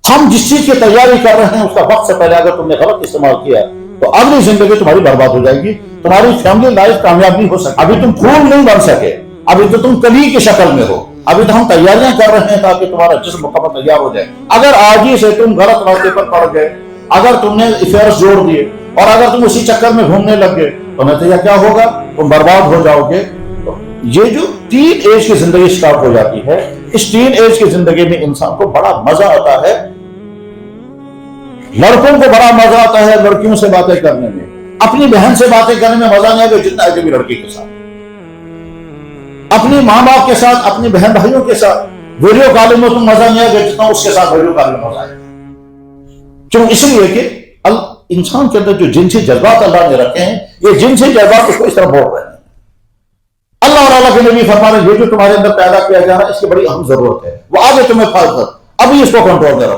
ہم جس چیز کی تیاری کر رہے ہیں اس کا وقت سے پہلے اگر تم نے غلط استعمال کیا تو اگلی زندگی تمہاری برباد ہو جائے گی، تمہاری فیملی لائف کامیاب نہیں ہو سکتی۔ ابھی تم پھول نہیں بن سکے، ابھی تو تم کلی کی شکل میں ہو، ابھی تو ہم تیاریاں کر رہے ہیں تاکہ تمہارا جسم مکمل تیار ہو جائے۔ اگر آج ہی سے تم غلط راستے پر پڑ گئے، اگر تم نے افیئرز جوڑ دیے اور اگر تم اسی چکر میں گھومنے لگ گئے تو نتیجہ کیا ہوگا؟ تم برباد ہو جاؤ گے۔ یہ جو ٹین ایج کی زندگی سٹارٹ ہو جاتی ہے، اس ٹین ایج کی زندگی میں انسان کو بڑا مزہ آتا ہے، لڑکوں کو بڑا مزہ آتا ہے لڑکیوں سے باتیں کرنے میں، اپنی بہن سے باتیں کرنے میں مزہ نہیں آئے گا جتنا اجنبی لڑکی کے ساتھ، اپنی ماں باپ کے ساتھ، اپنی بہن بھائیوں کے ساتھ ویڈیو کالنگ میں تم مزہ نہیں آئے گا جتنا اس کے ساتھ ویڈیو کالنگ میں مزہ آئے گا۔ کیوں؟ اس لیے کہ انسان کے اندر جو جنسی جذبات اللہ نے رکھے ہیں، یہ جنسی جذبات اس کو اس طرح بول رہے ہیں۔ اللہ اور اللہ کے نبی فرما رہے ہیں یہ جو تمہارے اندر پیدا کیا جا رہا ہے اس کی بڑی اہم ضرورت ہے، وہ آگے تمہیں ابھی اس کو کنٹرول کرو۔